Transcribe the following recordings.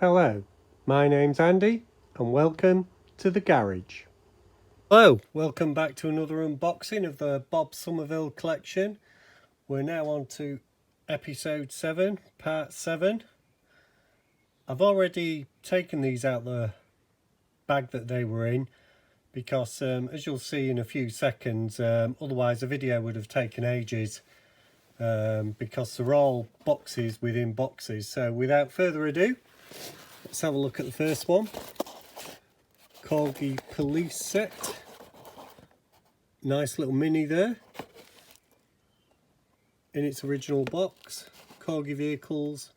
Hello, my name's Andy and welcome to the garage. Hello, welcome back to another unboxing of the Bob Somerville collection. We're now on to episode 7, part 7. I've already taken these out the bag that they were in because as you'll see in a few seconds, otherwise the video would have taken ages because they're all boxes within boxes. So without further ado, let's have a look at the first one. Corgi police set. Nice little mini there in its original box. Corgi vehicles,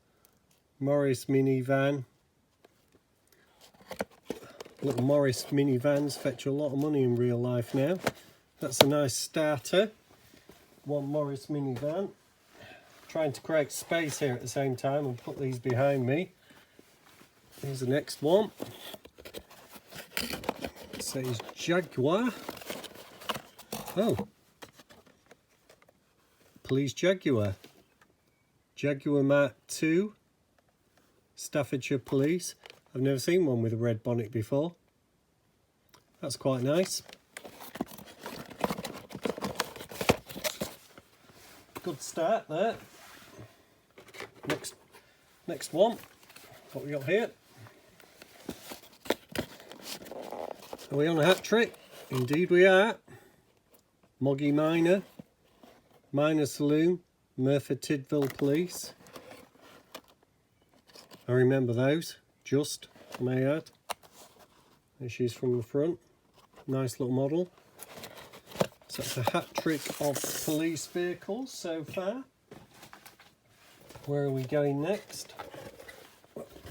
Morris minivan. Little Morris minivans fetch a lot of money in real life now. That's a nice starter. One Morris minivan. Trying to create space here at the same time and put these behind me. Here's the next one. It says Jaguar. Oh, Police Jaguar. Jaguar Mark II. Staffordshire Police. I've never seen one with a red bonnet before. That's quite nice. Good start there. Next one. What we got here? Are we on a hat trick? Indeed we are. Moggy Minor. Minor Saloon. Merthyr Tydfil Police. I remember those. Just, I may add. There she is from the front. Nice little model. So it's a hat trick of police vehicles so far. Where are we going next?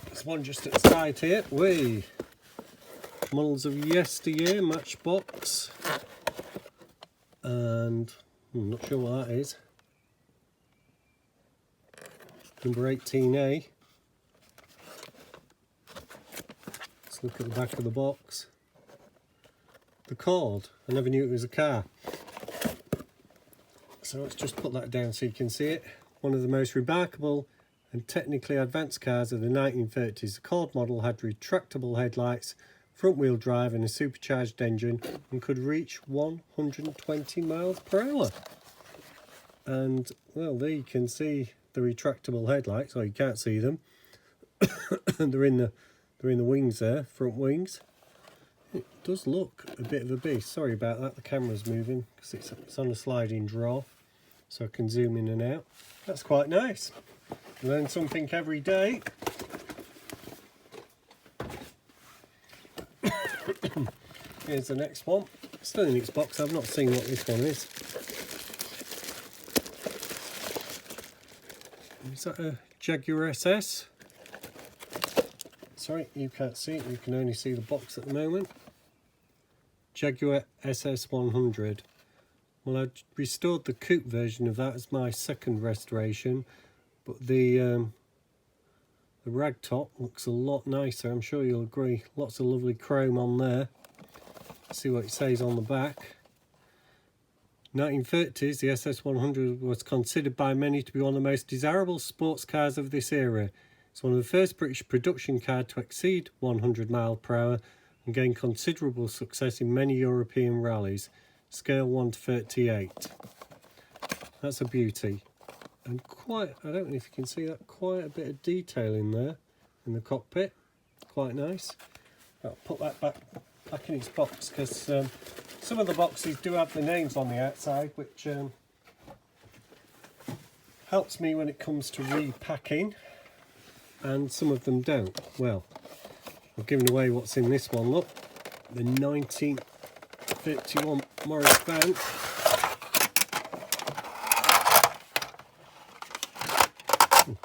There's one just at the side here. Whee! Models of yesteryear, Matchbox. And I'm not sure what that is. Number 18A. Let's look at the back of the box. The cord. I never knew it was a car. So let's just put that down so you can see it. One of the most remarkable and technically advanced cars of the 1930s. The Cord model had retractable headlights, front wheel drive and a supercharged engine and could reach 120 miles per hour. And well, there you can see the retractable headlights, or you can't see them. they're in the wings there, front wings. It does look a bit of a beast. Sorry about that, the camera's moving because it's on a sliding drawer, so I can zoom in and out. That's quite nice. Learn something every day. Here's the next one. Still in its box. I've not seen what this one is. Is that a Jaguar SS? Sorry, you can't see it. You can only see the box at the moment. Jaguar SS 100. Well, I restored the coupe version of that as my second restoration, but the rag top looks a lot nicer. I'm sure you'll agree. Lots of lovely chrome on there. Let's see what it says on the back. 1930s, the SS 100 was considered by many to be one of the most desirable sports cars of this era. It's one of the first British production cars to exceed 100 miles per hour and gain considerable success in many European rallies. Scale 1 to 38. That's a beauty. And quite, I don't know if you can see that, quite a bit of detail in there in the cockpit. Quite nice. I'll put that back in its box because some of the boxes do have the names on the outside, which helps me when it comes to repacking, and some of them don't. Well, I've given away what's in this one. Look, the 1931 Morris van. I'm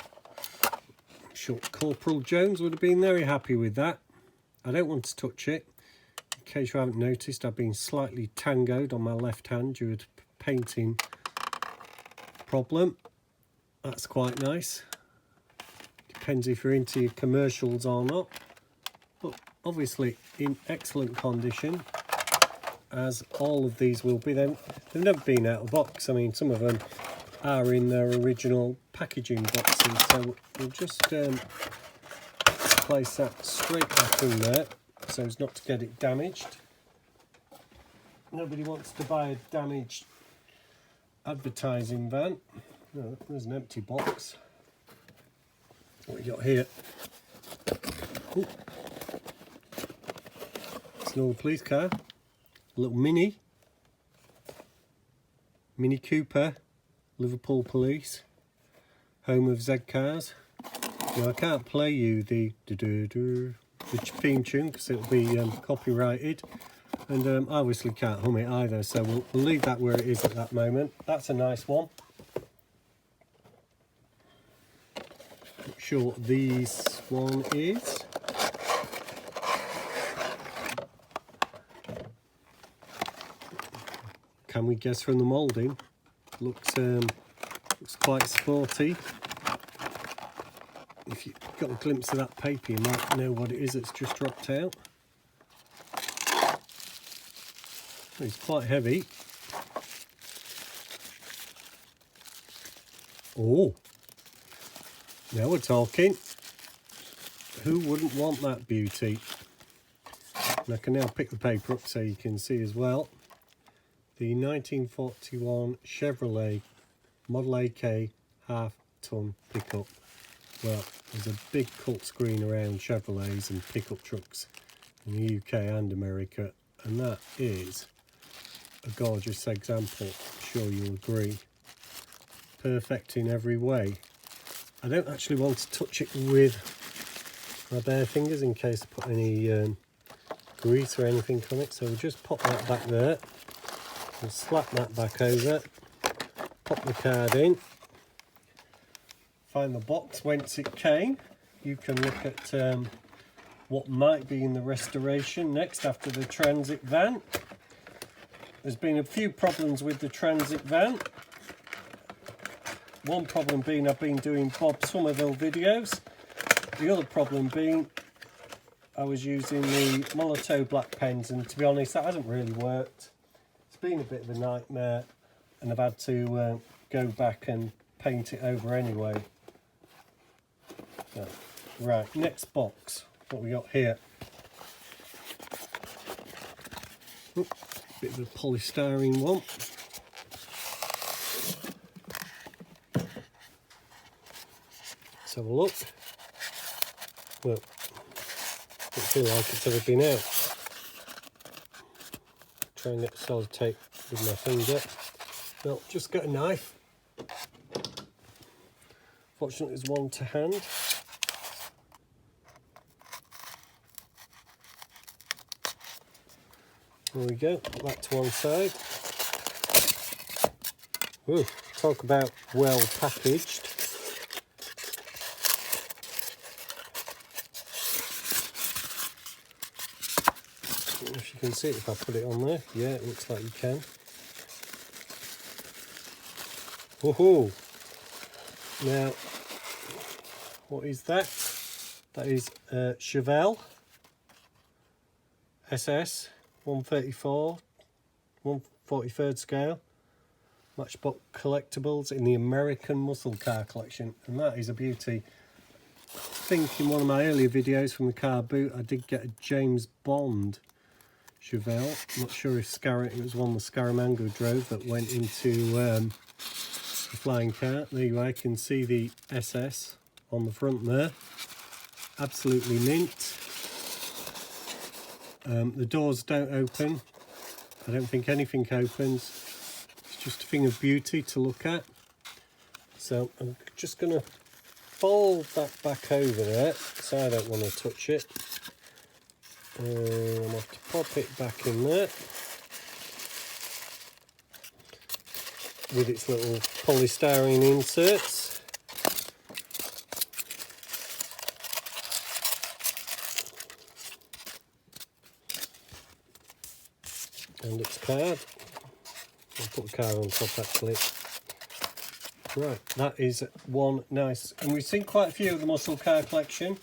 sure Corporal Jones would have been very happy with that. I don't want to touch it. In case you haven't noticed, I've been slightly tangoed on my left hand due to painting problem. That's quite nice. Depends if you're into your commercials or not. But obviously in excellent condition, as all of these will be. They've never been out of box. I mean, some of them are in their original packaging boxes. So we'll just put place that straight back in there so as not to get it damaged. Nobody wants to buy a damaged advertising van. No, there's an empty box. What we got here? Ooh. It's an old police car, a little Mini Cooper, Liverpool Police, home of Z cars. Now I can't play you the theme tune because it'll be copyrighted, and I obviously can't hum it either, so we'll leave that where it is at that moment. That's a nice one. Not sure what this one is. Can we guess from the moulding? Looks quite sporty. If you've got a glimpse of that paper, you might know what it is that's just dropped out. It's quite heavy. Oh, now we're talking. Who wouldn't want that beauty? And I can now pick the paper up so you can see as well. The 1941 Chevrolet Model AK half-ton pickup. Well, there's a big cult screen around Chevrolets and pickup trucks in the UK and America, and that is a gorgeous example. I'm sure you'll agree. Perfect in every way. I don't actually want to touch it with my bare fingers in case I put any grease or anything on it, so we'll just pop that back there. We'll slap that back over, pop the card in, find the box whence it came. You can look at what might be in the restoration next after the transit van. There's been a few problems with the transit van. One problem being I've been doing Bob Somerville videos. The other problem being I was using the Molotow black pens, and to be honest that hasn't really worked. Been a bit of a nightmare, and I've had to go back and paint it over anyway. So, right, next box, what we got here? Ooh, bit of a polystyrene one. Let's have a look. Well, don't feel like it's ever been out. Try and get solid tape with my finger. No, just get a knife. Fortunately, there's one to hand. There we go. Put that to one side. Ooh, talk about well packaged. If you can see it, if I put it on there, yeah, it looks like you can. Woohoo! Now, what is that? That is Chevelle SS 134, 143rd scale matchbook collectibles in the American muscle car collection, and that is a beauty. I think in one of my earlier videos from the car boot I did get a James Bond Chevelle. I'm not sure if it was one the Scaramango drove that went into the flying car. There you are, you can see the SS on the front there. Absolutely mint. The doors don't open. I don't think anything opens. It's just a thing of beauty to look at. So I'm just going to fold that back over there so I don't want to touch it. I'll have to pop it back in there with its little polystyrene inserts. And its card. I'll put the card on top actually. Right, that is one nice, and we've seen quite a few of the muscle car collection.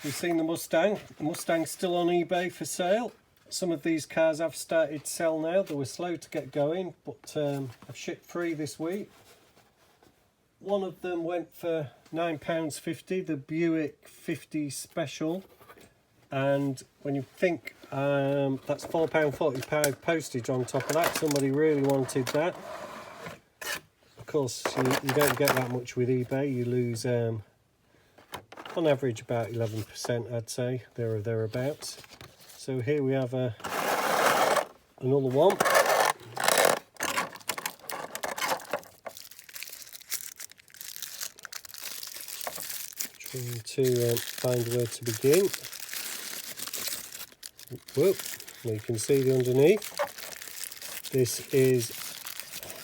We've seen the Mustang. The Mustang's still on eBay for sale. Some of these cars have started to sell now. They were slow to get going, but I've shipped 3 this week. one of them went for £9.50, the Buick 50 Special. And when you think that's £4.45 postage on top of that, somebody really wanted that. Of course, you don't get that much with eBay. You lose, on average, about 11%, I'd say, there or thereabouts. So here we have another one. Trying to find where to begin. Whoop, you can see the underneath. This is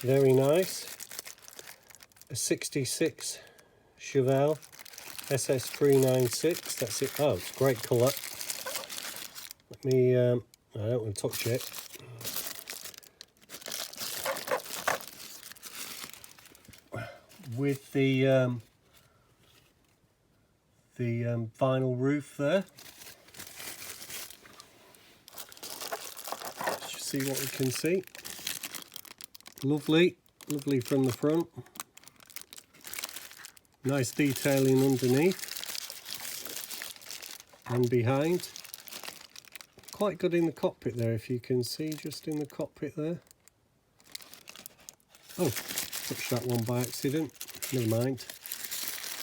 very nice. A 66 Chevelle SS396. That's it. Oh, it's great colour. Let me, I don't want to touch it. With the vinyl roof there. Let's see what we can see. Lovely, lovely from the front. Nice detailing underneath and behind. Quite good in the cockpit there, if you can see, just in the cockpit there. Oh, touched that one by accident. Never mind.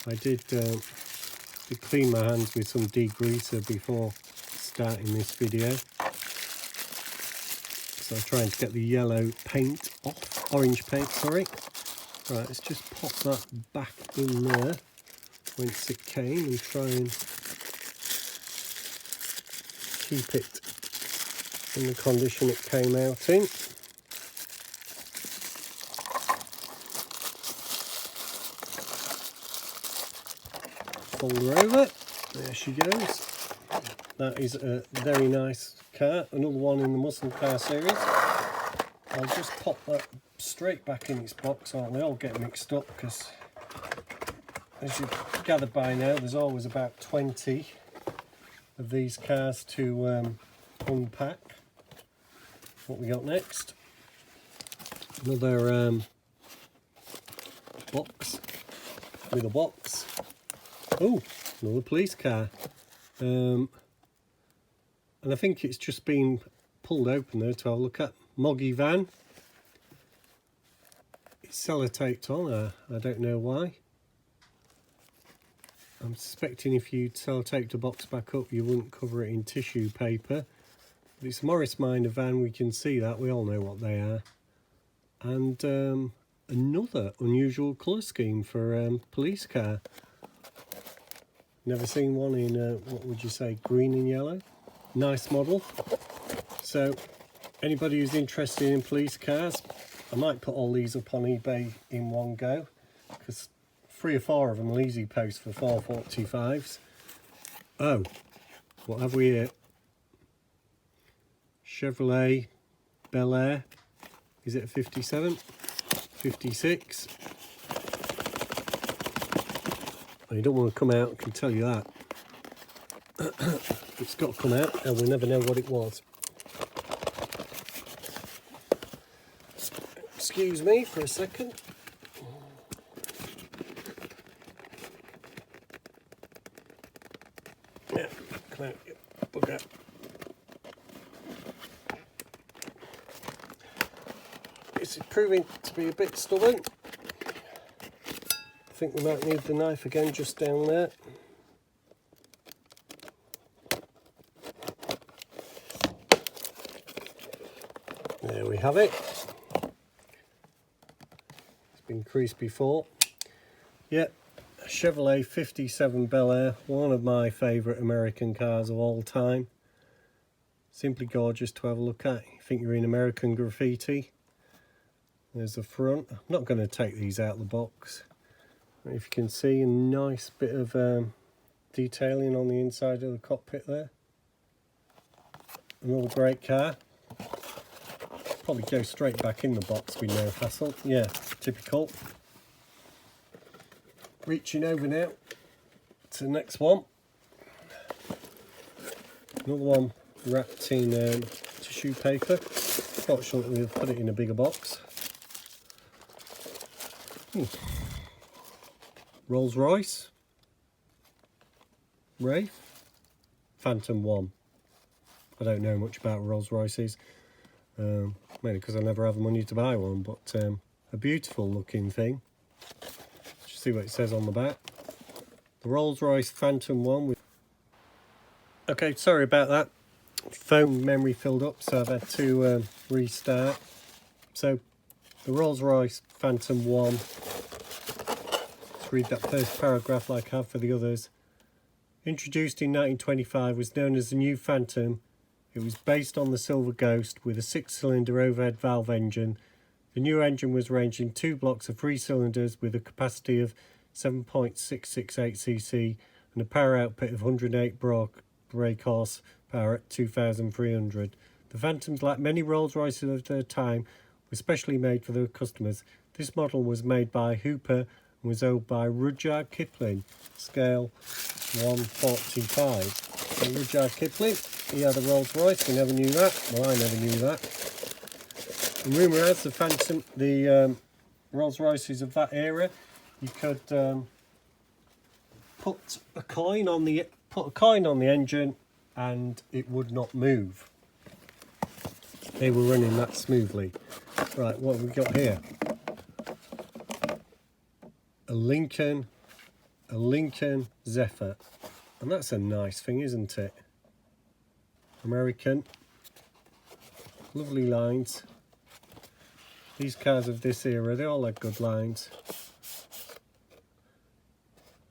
I did clean my hands with some degreaser before starting this video. So I'm trying to get the yellow paint off, orange paint, sorry. Right, let's just pop that back in there whence it came and try and keep it in the condition it came out in. Fold her over, there she goes. That is a very nice car, another one in the muscle car series. I'll just pop that straight back in its box, aren't they? All get mixed up because, as you've gathered by now, there's always about 20 of these cars to unpack. What we got next? Another box with a box. Oh, another police car. And I think it's just been pulled open there to have a look at. Moggy van. It's sellotaped on, I don't know why. I'm suspecting if you sellotaped the box back up you wouldn't cover it in tissue paper. But it's a Morris Minor van, we can see that, we all know what they are. And another unusual colour scheme for police car. Never seen one in, what would you say, green and yellow. Nice model. So anybody who's interested in police cars, I might put all these up on eBay in one go, because 3 or 4 of them will easily post for 4.45s. Oh, what have we here? Chevrolet Bel Air. Is it a 57? 56? Well, you don't want to come out, I can tell you that. It's got to come out and we'll never know what it was. Excuse me for a second. Yeah, come out, bugger. This is proving to be a bit stubborn. I think we might need the knife again just down there. There we have it. It's been creased before. Yep, Chevrolet 57 Bel Air, one of my favourite American cars of all time. Simply gorgeous to have a look at. You think you're in American graffiti. There's the front. I'm not going to take these out of the box. If you can see, a nice bit of detailing on the inside of the cockpit there. Another great car. Probably go straight back in the box with no hassle. Yeah, typical. Reaching over now to the next one. Another one wrapped in tissue paper. Fortunately, we've put it in a bigger box. Rolls-Royce, Wraith, Phantom 1. I don't know much about Rolls-Royces, mainly because I never have the money to buy one, but a beautiful looking thing. Just see what it says on the back. The Rolls-Royce Phantom 1. Okay, sorry about that. Phone memory filled up, so I've had to restart. So, the Rolls-Royce Phantom 1. Let's read that first paragraph like I have for the others. Introduced in 1925, was known as the New Phantom. It was based on the Silver Ghost with a 6-cylinder overhead valve engine. The new engine was arranged in 2 blocks of 3 cylinders with a capacity of 7.668 cc and a power output of 108 brake horsepower at 2,300. The Phantoms, like many Rolls-Royces of their time, were specially made for their customers. This model was made by Hooper and was owned by Rudyard Kipling, scale 145. So Rudyard Kipling, he had a Rolls-Royce, we never knew that. Well, I never knew that. And rumour has the Phantom, the Rolls-Royces of that era, you could put a coin on the engine and it would not move. They were running that smoothly. Right, what have we got here? A Lincoln Zephyr, and that's a nice thing, isn't it? American, lovely lines. These cars of this era, they all had good lines.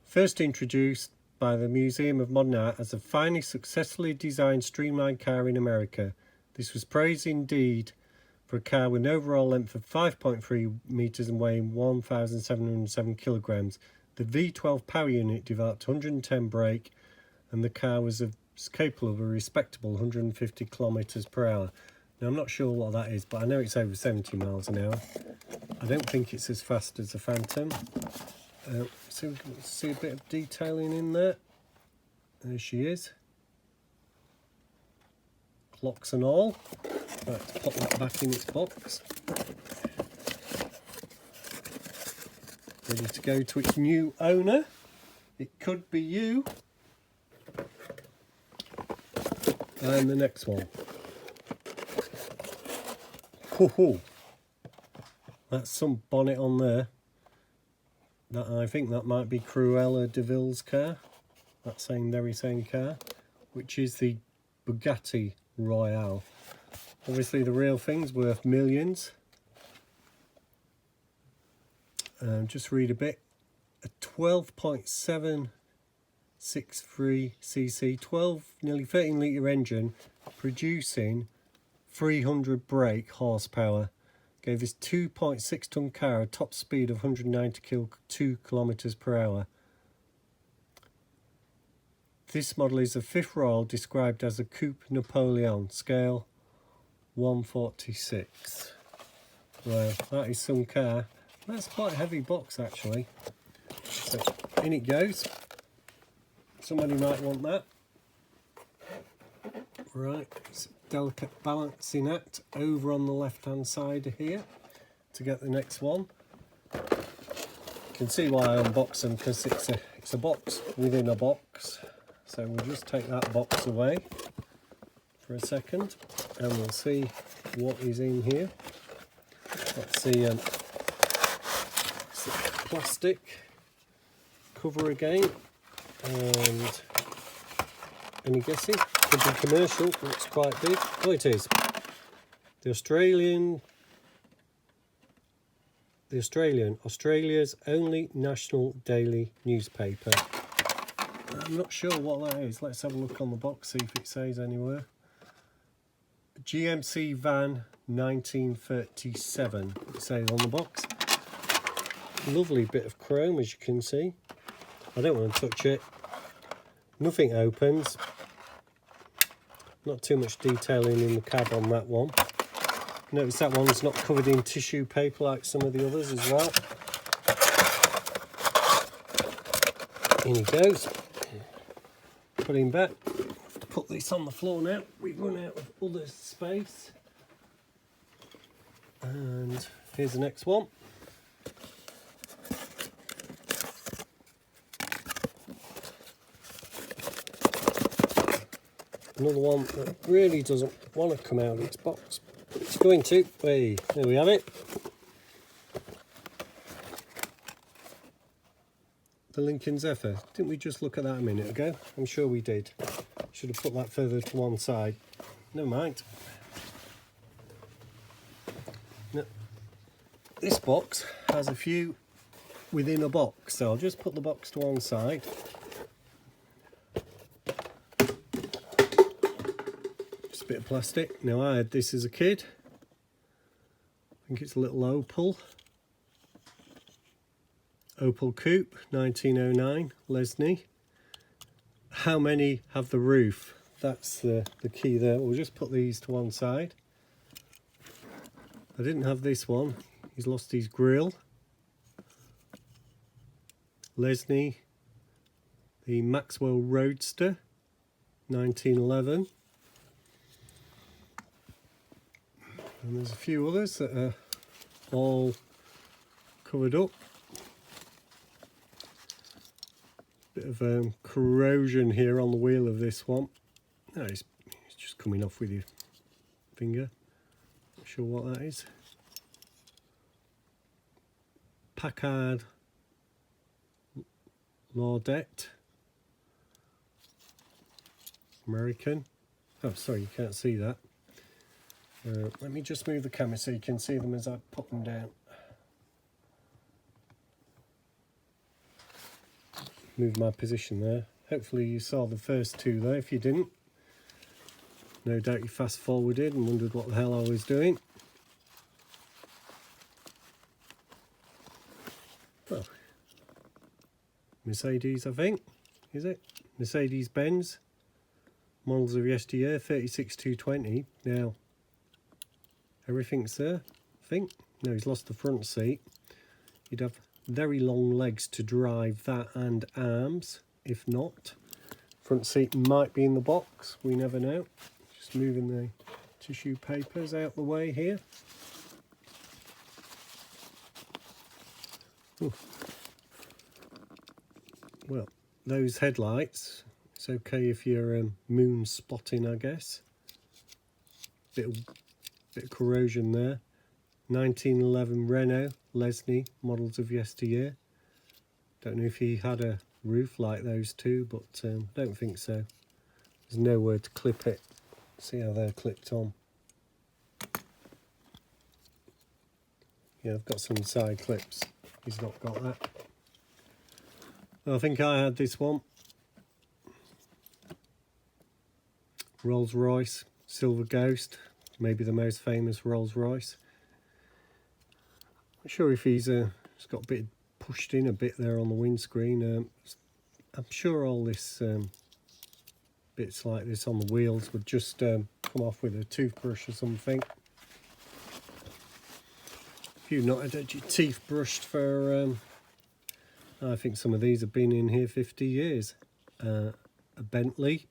First introduced by the Museum of Modern Art as the finest successfully designed streamlined car in America. This was praised indeed for a car with an overall length of 5.3 metres and weighing 1,707 kilograms. The V12 power unit developed 110 brake and the car was capable of a respectable 150 kilometres per hour. Now I'm not sure what that is, but I know it's over 70 miles an hour. I don't think it's as fast as the Phantom. So we can see a bit of detailing in there. There she is. Clocks and all. Right, to pop that back in its box. Ready to go to its new owner. It could be you. And the next one. Ho-ho. That's some bonnet on there. That, I think that might be Cruella de Vil's car. That very same car. Which is the Bugatti Royale. Obviously the real thing's worth millions. Just read a bit. A 12.763 cc, nearly 13 litre engine producing 300 brake horsepower. Gave this 2.6 tonne car a top speed of 192 kilometres per hour. This model is a 5th Royal, described as a Coupe Napoleon, scale 146. Well, that is some car. That's quite a heavy box actually. So in it goes. Somebody might want that. Right, it's a delicate balancing act over on the left hand side here to get the next one. You can see why I unbox them, because it's a box within a box. So we'll just take that box away for a second and we'll see what is in here. Let's see, plastic cover again, and any guessing? Could be commercial. Looks quite big. Oh, it is. Australia's only national daily newspaper. I'm not sure what that is. Let's have a look on the box, see if it says anywhere. GMC van 1937, it says on the box. Lovely bit of chrome, as you can see. I don't want to touch it. Nothing opens. Not too much detailing in the cab on that one. Notice that one's not covered in tissue paper like some of the others as well. In he goes. Put him back. I have to put this on the floor now. We've run out of other space. And here's the next one. Another one that really doesn't want to come out of its box. It's going to. Hey, there we have it. The Lincoln Zephyr. Didn't we just look at that a minute ago? I'm sure we did. Should have put that further to one side. Never mind. Now, this box has a few within a box, so I'll just put the box to one side. Just a bit of plastic. Now, I had this as a kid. I think it's a little Opel Coupe, 1909, Lesney. How many have the roof? That's the key there. We'll just put these to one side. I didn't have this one. He's lost his grille. Lesney, the Maxwell Roadster, 1911. And there's a few others that are all covered up. Bit of corrosion here on the wheel of this one. No, it's just coming off with your finger. Not sure what that is. Packard Laudette. American. Oh, sorry, you can't see that. Let me just move the camera so you can see them as I put them down. Move my position there. Hopefully you saw the first two there. If you didn't, no doubt you fast forwarded and wondered what the hell I was doing. Well, Mercedes, I think, is it? Mercedes-Benz, models of yesteryear, 36220. Now, everything's there, I think. No, he's lost the front seat. You'd have very long legs to drive that and arms. If not, front seat might be in the box. We never know. Just moving the tissue papers out the way here. Ooh. Well, those headlights, it's okay if you're moon spotting, I guess. Bit of corrosion there. 1911 Renault Lesney, models of yesteryear. Don't know if he had a roof like those two, but don't think so. There's nowhere to clip it. See how they're clipped on. Yeah, I've got some side clips. He's not got that. I think I had this one. Rolls-Royce Silver Ghost, maybe the most famous Rolls-Royce. Not sure if he's got a bit pushed in a bit there on the windscreen. I'm sure all this bits like this on the wheels would just come off with a toothbrush or something. If you've not had your teeth brushed for, I think some of these have been in here 50 years. A Bentley.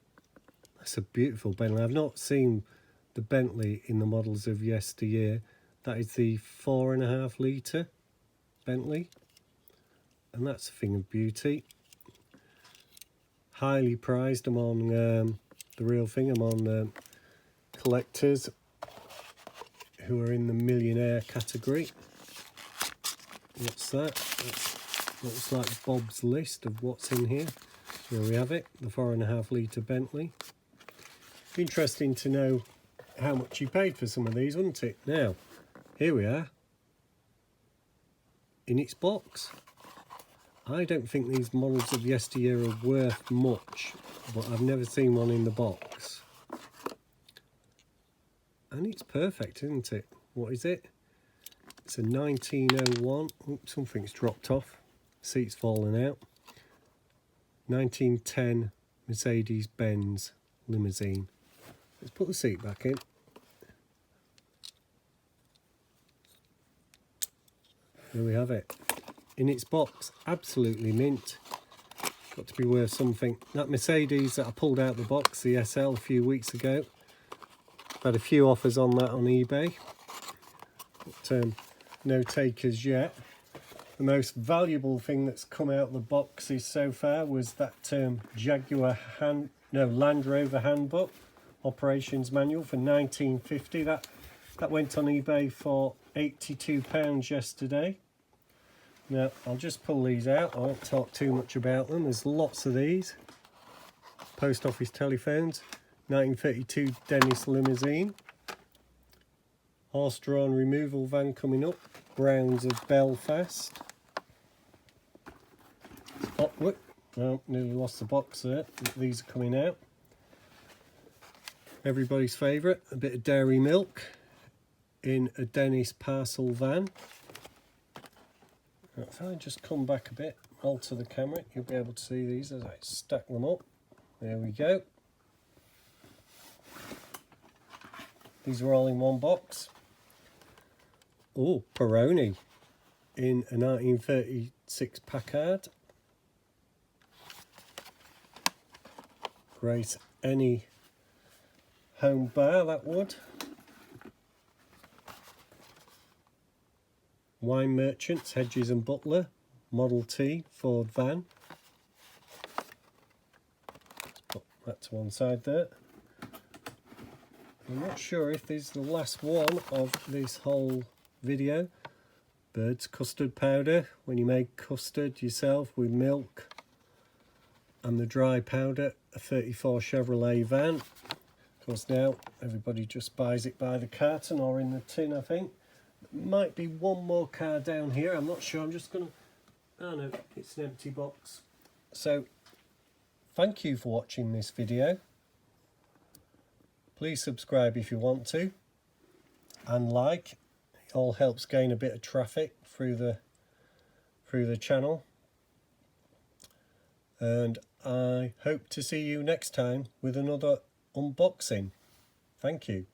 That's a beautiful Bentley. I've not seen the Bentley in the models of yesteryear. That is the 4.5 litre Bentley, and that's a thing of beauty. Highly prized among the real thing, among collectors who are in the millionaire category. What's that? That looks like Bob's list of what's in here. Here we have it, the 4.5 litre Bentley. Interesting to know how much you paid for some of these, wouldn't it? Now, here we are, in its box. I don't think these models of yesteryear are worth much, but I've never seen one in the box. And it's perfect, isn't it? What is it? It's a 1901. Oops, something's dropped off. Seat's fallen out. 1910 Mercedes-Benz limousine. Let's put the seat back in. There we have it. In its box, absolutely mint. Got to be worth something. That Mercedes that I pulled out the box, the SL, a few weeks ago. I've had a few offers on that on eBay, but no takers yet. The most valuable thing that's come out of the boxes so far was that Jaguar Land Rover handbook. operations manual for £19.50. That went on eBay for £82 yesterday. Now I'll just pull these out. I won't talk too much about them. There's lots of these. Post office telephones. 1932 Dennis limousine. Horse-drawn removal van coming up. Browns of Belfast. Oh, look. Oh, nearly lost the box there. These are coming out. Everybody's favourite, a bit of dairy milk in a Dennis parcel van. If I just come back a bit, alter the camera, you'll be able to see these as I stack them up. There we go. These are all in one box. Oh, Peroni in a 1936 Packard. Great, any home bar that would. Wine Merchants, Hedges and Butler, Model T, Ford van. Let's put that to one side there. I'm not sure if this is the last one of this whole video. Bird's custard powder, when you make custard yourself with milk and the dry powder, a 34 Chevrolet van. Of course now everybody just buys it by the carton or in the tin, I think. Might be one more car down here, I'm not sure. I'm just gonna, oh no, it's an empty box. So thank you for watching this video. Please subscribe if you want to, and like. It all helps gain a bit of traffic through the channel. And I hope to see you next time with another unboxing. Thank you.